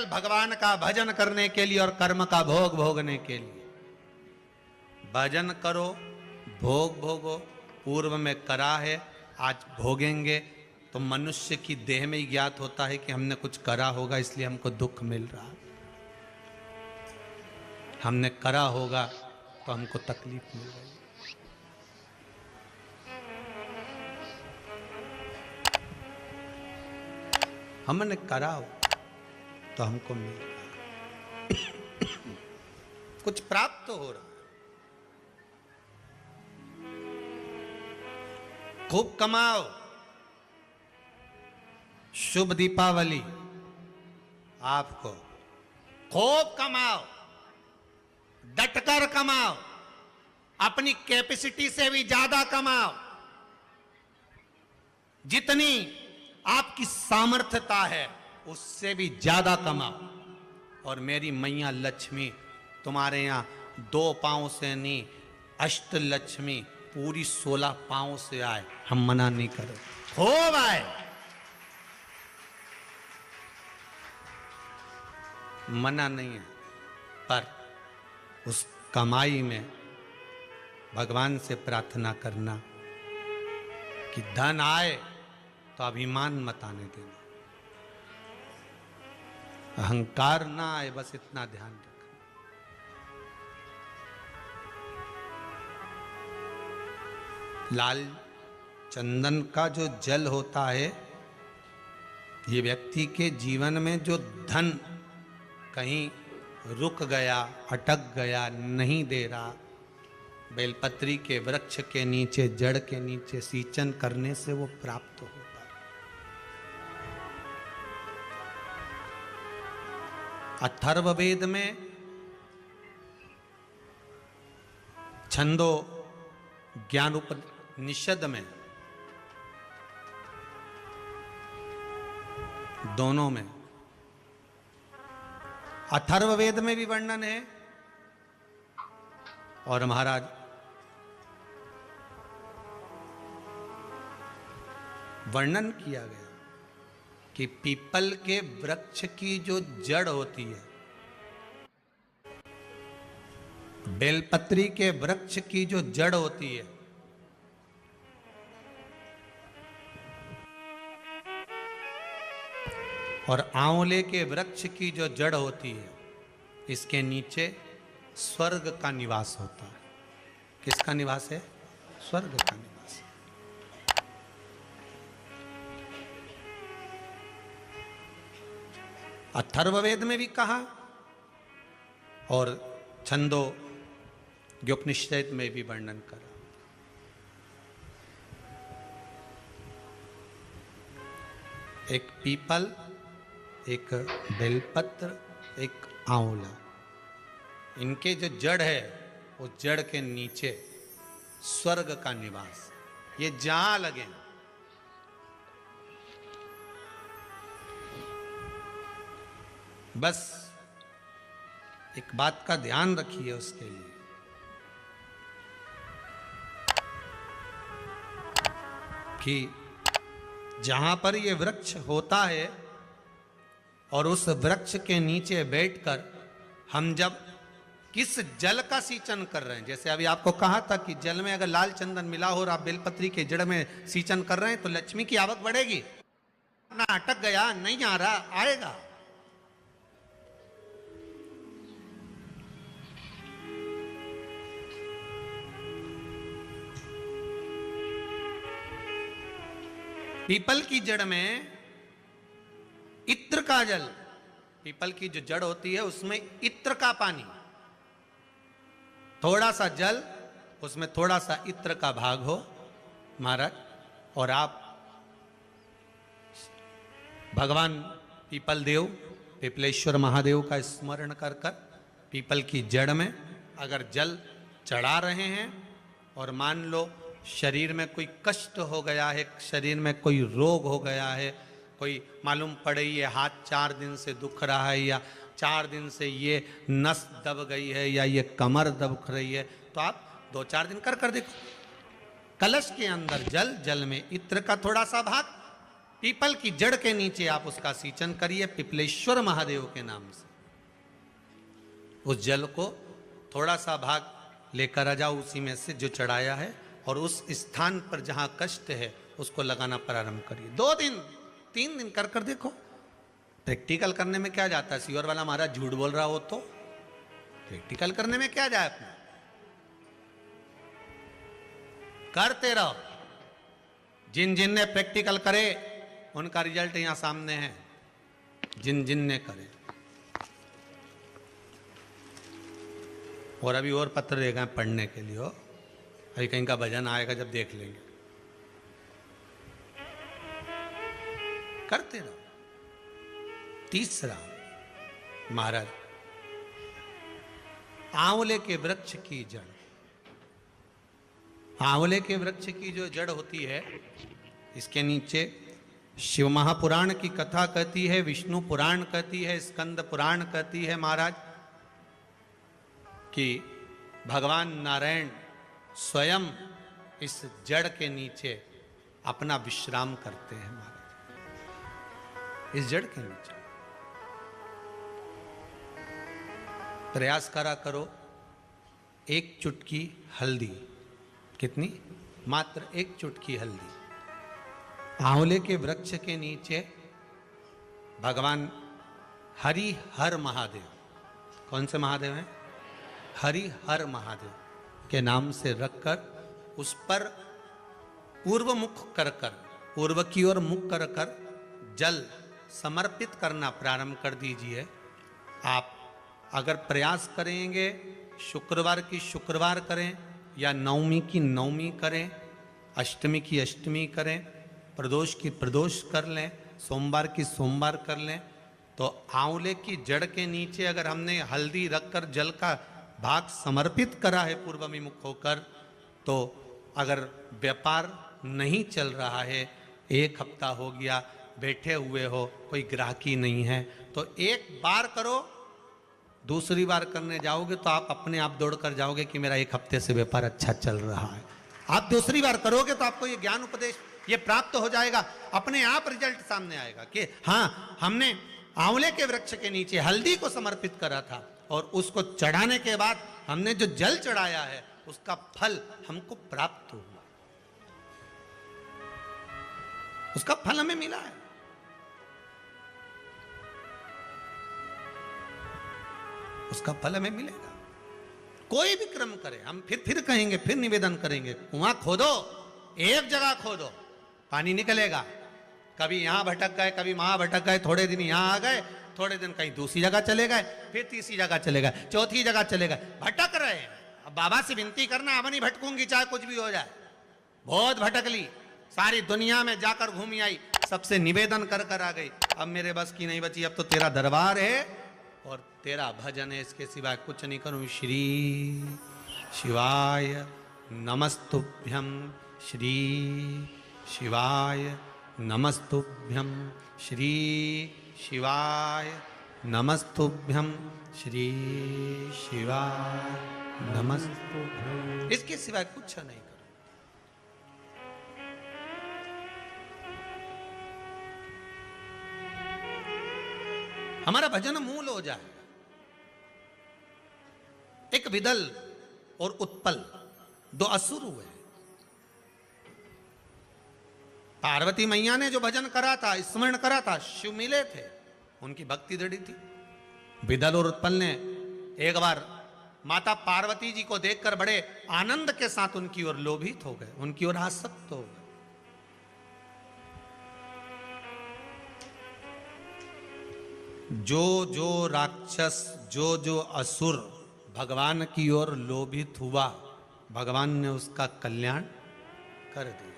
भगवान का भजन करने के लिए और कर्म का भोग भोगने के लिए। भजन करो, भोग भोगो, पूर्व में करा है, आज भोगेंगे। तो मनुष्य की देह में ही ज्ञात होता है कि हमने कुछ करा होगा, इसलिए हमको दुख मिल रहा है। हमने करा होगा तो हमको तकलीफ मिल रही है। हमने करा हो तो हमको मिल रहा है, कुछ प्राप्त हो रहा है। खूब कमाओ, शुभ दीपावली आपको। खूब कमाओ, डटकर कमाओ, अपनी कैपेसिटी से भी ज्यादा कमाओ, जितनी आपकी सामर्थ्यता है उससे भी ज्यादा कमाओ। और मेरी मैया लक्ष्मी तुम्हारे यहां 2 पांव से नहीं, अष्ट लक्ष्मी पूरी 16 पांव से आए, हम मना नहीं करें, खूब आए। मना नहीं है, पर उस कमाई में भगवान से प्रार्थना करना कि धन आए तो अभिमान मत आने देना, अहंकार ना आए, बस इतना ध्यान रखना। लाल चंदन का जो जल होता है, ये व्यक्ति के जीवन में जो धन कहीं रुक गया, अटक गया, नहीं दे रहा, बेलपत्री के वृक्ष के नीचे, जड़ के नीचे सिंचन करने से वो प्राप्त होता है। अथर्ववेद में छंदो ज्ञान उपनिषद में, दोनों में, अथर्ववेद में भी वर्णन है और महाराज वर्णन किया गया कि पीपल के वृक्ष की जो जड़ होती है, बेलपत्री के वृक्ष की जो जड़ होती है, और आंवले के वृक्ष की जो जड़ होती है, इसके नीचे स्वर्ग का निवास होता है। किसका निवास है? स्वर्ग का निवास। अथर्ववेद में भी कहा और छंदो उपनिषद में भी वर्णन करा। एक पीपल, एक बेलपत्र, एक आंवला, इनके जो जड़ है, वो जड़ के नीचे स्वर्ग का निवास। ये जहां लगे, बस एक बात का ध्यान रखिए उसके लिए कि जहां पर ये वृक्ष होता है और उस वृक्ष के नीचे बैठकर हम जब किस जल का सिंचन कर रहे हैं, जैसे अभी आपको कहा था कि जल में अगर लाल चंदन मिला हो और आप बेलपत्री के जड़ में सिंचन कर रहे हैं तो लक्ष्मी की आवक बढ़ेगी ना। अटक गया, नहीं आ रहा, आएगा। पीपल की जड़ में इत्र का जल, पीपल की जो जड़ होती है उसमें इत्र का पानी, थोड़ा सा जल, उसमें थोड़ा सा इत्र का भाग हो महाराज, और आप भगवान पीपल देव, पिपलेश्वर महादेव का स्मरण कर कर पीपल की जड़ में अगर जल चढ़ा रहे हैं और मान लो शरीर में कोई कष्ट हो गया है, शरीर में कोई रोग हो गया है, कोई मालूम पड़े ये हाथ 4 दिन से दुख रहा है, या 4 दिन से ये नस दब गई है, या ये कमर दब रही है, तो आप 2-4 दिन कर देखो। कलश के अंदर जल, जल में इत्र का थोड़ा सा भाग पीपल की जड़ के नीचे आप उसका सींचन करिए पिपलेश्वर महादेव के नाम से। उस जल को थोड़ा सा भाग लेकर आ जाओ उसी में से जो चढ़ाया है, और उस स्थान पर जहां कष्ट है उसको लगाना प्रारंभ करिए। 2 दिन 3 दिन कर देखो। प्रैक्टिकल करने में क्या जाता है? सीवर वाला महाराज झूठ बोल रहा हो तो प्रैक्टिकल करने में क्या जाए, अपना करते रहो। जिन जिन ने प्रैक्टिकल करे उनका रिजल्ट यहां सामने है, जिन जिन ने करे। और अभी और पत्र दे गए पढ़ने के लिए हो, अभी कहीं का भजन आएगा जब देख लेंगे। करते रहो। तीसरा महाराज, आंवले के वृक्ष की जड़। आंवले के वृक्ष की जो जड़ होती है, इसके नीचे शिव महापुराण की कथा कहती है, विष्णु पुराण कहती है, स्कंद पुराण कहती है महाराज कि भगवान नारायण स्वयं इस जड़ के नीचे अपना विश्राम करते हैं महाराज। इस जड़ के नीचे प्रयास करा करो। 1 चुटकी हल्दी, कितनी? मात्र 1 चुटकी हल्दी। आंवले के वृक्ष के नीचे भगवान हरि हर महादेव, कौन से महादेव हैं? हरि हर महादेव के नाम से रखकर उस पर पूर्व मुख कर पूर्व की ओर मुख कर जल समर्पित करना प्रारंभ कर दीजिए। आप अगर प्रयास करेंगे शुक्रवार की शुक्रवार करें, या नवमी की नवमी करें, अष्टमी की अष्टमी करें, प्रदोष की प्रदोष कर लें, सोमवार की सोमवार कर लें, तो आंवले की जड़ के नीचे अगर हमने हल्दी रखकर जल का भाग समर्पित करा है पूर्वभिमुख होकर, तो अगर व्यापार नहीं चल रहा है, 1 हफ्ता हो गया बैठे हुए हो, कोई ग्राहकी नहीं है, तो 1 बार करो। दूसरी बार करने जाओगे तो आप अपने आप दौड़ कर जाओगे कि मेरा 1 हफ्ते से व्यापार अच्छा चल रहा है। आप दूसरी बार करोगे तो आपको ये ज्ञान उपदेश ये प्राप्त हो जाएगा, अपने आप रिजल्ट सामने आएगा कि हाँ, हमने आंवले के वृक्ष के नीचे हल्दी को समर्पित करा था, और उसको चढ़ाने के बाद हमने जो जल चढ़ाया है उसका फल हमको प्राप्त हुआ, उसका फल हमें मिला है। उसका फल हमें मिलेगा। कोई भी क्रम करे, हम फिर कहेंगे, फिर निवेदन करेंगे, कुआं खोदो, एक जगह खोदो, पानी निकलेगा। कभी यहां भटक गए, कभी वहां भटक गए, थोड़े दिन यहां आ गए, थोड़े दिन कहीं दूसरी जगह चले गए, फिर तीसरी जगह चले गए, चौथी जगह चले गए, भटक रहे हैं। अब बाबा से विनती करना, अब नहीं भटकूंगी चाहे कुछ भी हो जाए। बहुत भटक ली, सारी दुनिया में जाकर घूमी आई, सबसे निवेदन कर आ गई, अब मेरे बस की नहीं बची, अब तो तेरा दरबार है और तेरा भजन है, इसके सिवाय कुछ नहीं करूं। श्री शिवाय नमस्तुभ्यम, श्री शिवाय नमस्तुभ्यम, श्री शिवाय नमस्तुभ्यम, श्री शिवाय नमस्तुभ्यम। इसके सिवाय कुछ नहीं करो। हमारा भजन मूल हो जाए। एक विदल और उत्पल 2 असुर हुए। पार्वती मैया ने जो भजन करा था, स्मरण करा था, शिव मिले थे, उनकी भक्ति दृढ़ थी। विदल और उत्पल ने एक बार माता पार्वती जी को देखकर बड़े आनंद के साथ उनकी ओर लोभित हो गए, उनकी ओर आसक्त हो गए। जो जो राक्षस, जो जो असुर भगवान की ओर लोभित हुआ, भगवान ने उसका कल्याण कर दिया।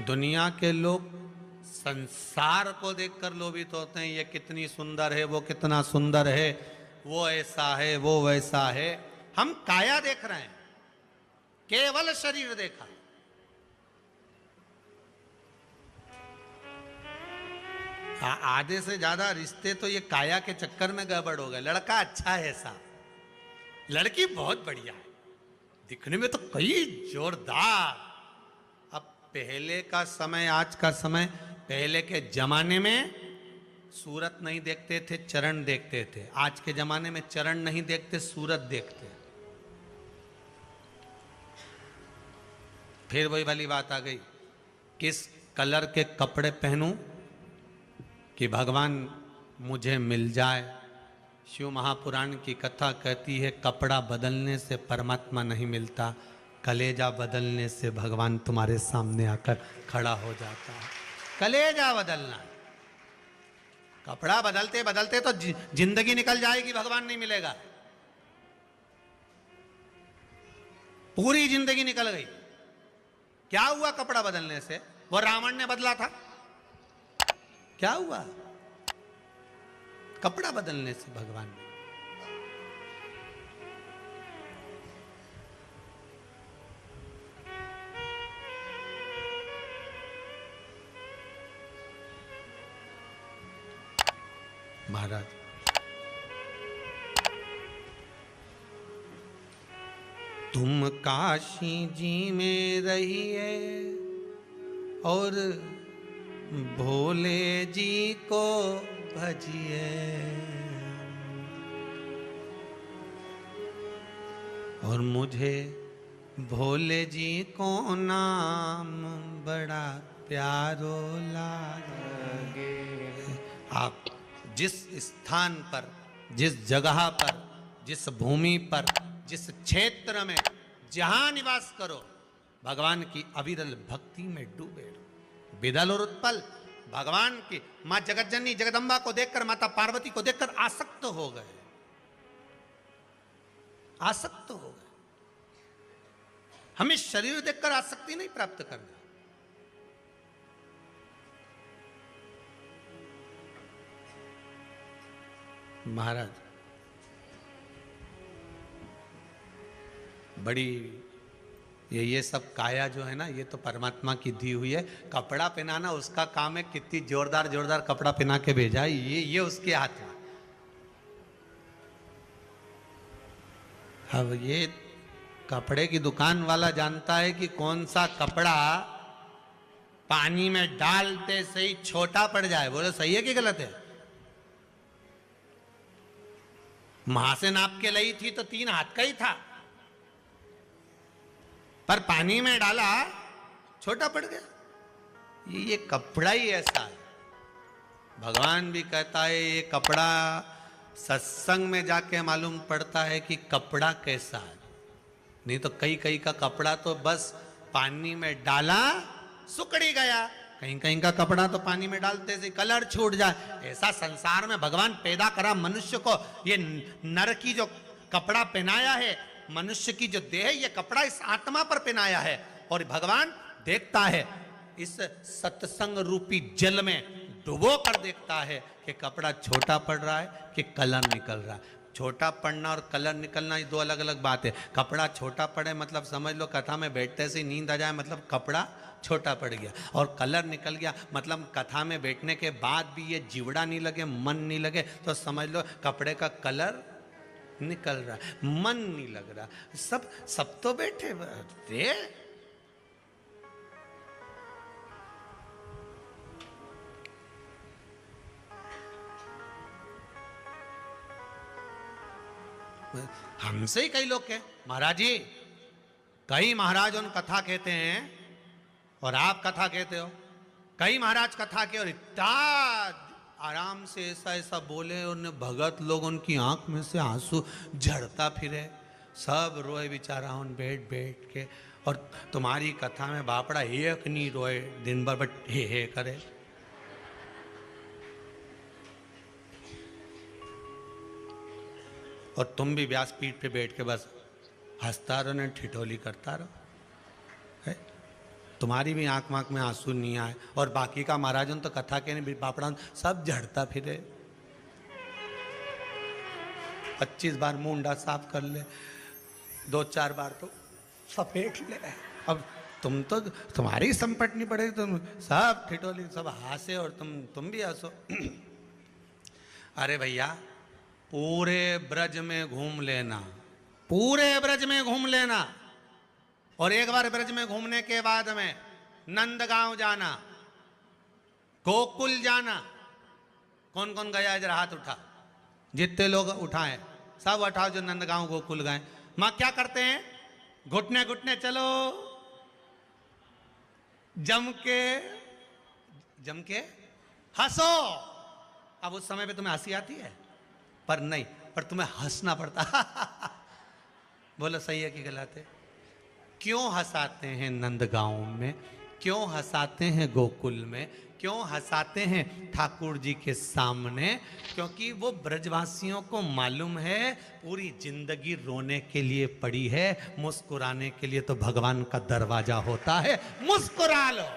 दुनिया के लोग संसार को देखकर लोभित होते हैं, ये कितनी सुंदर है, वो कितना सुंदर है, वो ऐसा है, वो वैसा है। हम काया देख रहे हैं, केवल शरीर देखा। आधे से ज्यादा रिश्ते तो ये काया के चक्कर में गड़बड़ हो गए। लड़का अच्छा है साहब, लड़की बहुत बढ़िया है, दिखने में तो कई जोरदार, अब पहले का समय, आज का समय, पहले के जमाने में सूरत नहीं देखते थे, चरण देखते थे। आज के जमाने में चरण नहीं देखते, सूरत देखते। फिर वही वाली बात आ गई, किस कलर के कपड़े पहनूं कि भगवान मुझे मिल जाए। शिव महापुराण की कथा कहती है, कपड़ा बदलने से परमात्मा नहीं मिलता, कलेजा बदलने से भगवान तुम्हारे सामने आकर खड़ा हो जाता है। कलेजा बदलना, कपड़ा बदलते बदलते तो जिंदगी निकल जाएगी, भगवान नहीं मिलेगा। पूरी जिंदगी निकल गई। क्या हुआ कपड़ा बदलने से? वो रावण ने बदला था, क्या हुआ कपड़ा बदलने से भगवान ने? महाराज, तुम काशी जी में रहिए और भोले जी को भजिए, और मुझे भोले जी को नाम बड़ा प्यारो लागे। आप जिस स्थान पर, जिस जगह पर, जिस भूमि पर, जिस क्षेत्र में जहां निवास करो, भगवान की अविरल भक्ति में डूबे रहो। विदल और उत्पल भगवान की मां जगतजननी जगदम्बा को देखकर, माता पार्वती को देखकर आसक्त हो गए, आसक्त हो गए। हमें शरीर देखकर आसक्ति नहीं प्राप्त करना। महाराज, बड़ी ये सब काया जो है ना, ये तो परमात्मा की दी हुई है। कपड़ा पहनाना उसका काम है, कितनी जोरदार जोरदार कपड़ा पहना के भेजा है, ये उसके हाथ में। अब ये कपड़े की दुकान वाला जानता है कि कौन सा कपड़ा पानी में डालते से ही छोटा पड़ जाए। बोले सही है कि गलत है? मां से नाप के लाई थी तो 3 हाथ का ही था, पर पानी में डाला छोटा पड़ गया। ये कपड़ा ही ऐसा है। भगवान भी कहता है ये कपड़ा सत्संग में जाके मालूम पड़ता है कि कपड़ा कैसा है। नहीं तो कई कई का कपड़ा तो बस पानी में डाला सुकड़ी गया, कहीं कहीं का कपड़ा तो पानी में डालते से कलर छूट जाए। ऐसा संसार में भगवान पैदा करा मनुष्य को। ये नर की जो कपड़ा पहनाया है, मनुष्य की जो देह, ये कपड़ा इस आत्मा पर पहनाया है। और भगवान देखता है, इस सत्संग रूपी जल में डुबो कर देखता है कि कपड़ा छोटा पड़ रहा है कि कलर निकल रहा है। छोटा पड़ना और कलर निकलना ये 2 अलग अलग बात है। कपड़ा छोटा पड़े मतलब समझ लो कथा में बैठते से नींद आ जाए, मतलब कपड़ा छोटा पड़ गया। और कलर निकल गया मतलब कथा में बैठने के बाद भी ये जीवड़ा नहीं लगे, मन नहीं लगे, तो समझ लो कपड़े का कलर निकल रहा है, मन नहीं लग रहा। सब तो बैठे रे। हमसे ही कई लोग कहे महाराज जी, कई महाराज उन कथा कहते हैं और आप कथा कहते हो। कई महाराज कथा के और इतना आराम से ऐसा ऐसा बोले, उन भगत लोग उनकी आंख में से आंसू झड़ता फिरे, सब रोए बेचारा उन बैठ बैठ के। और तुम्हारी कथा में बापड़ा एक नहीं रोए दिन भर, बट हे करे। और तुम भी व्यासपीठ पे बैठ के बस हंसता रहो ने ठिठोली करता रहो। है? तुम्हारी भी आंख मांख में आंसू नहीं आए और बाकी का महाराजन तो कथा के नहीं बापड़ा सब झड़ता फिरे। 25 बार मुंडा साफ कर ले, 2-4 बार तो सपेट ले। अब तुम तो तुम्हारी संपट नहीं पड़ेगी, तुम सब ठिठोली सब हंसे और तुम भी हंसो। अरे भैया, पूरे ब्रज में घूम लेना, पूरे ब्रज में घूम लेना, और एक बार ब्रज में घूमने के बाद में नंदगांव जाना, गोकुल जाना। कौन कौन गया जरा हाथ उठा, जितने लोग उठाए सब उठाओ जो नंदगांव गोकुल गए। मां क्या करते हैं, घुटने घुटने चलो, जम के हंसो। अब उस समय पे तुम्हें हंसी आती है, पर नहीं, पर तुम्हें हंसना पड़ता। बोलो सही है कि गलत है? क्यों हंसाते हैं नंदगांव में, क्यों हंसाते हैं गोकुल में, क्यों हंसाते हैं ठाकुर जी के सामने? क्योंकि वो ब्रजवासियों को मालूम है पूरी जिंदगी रोने के लिए पड़ी है, मुस्कुराने के लिए तो भगवान का दरवाजा होता है। मुस्कुरा लो।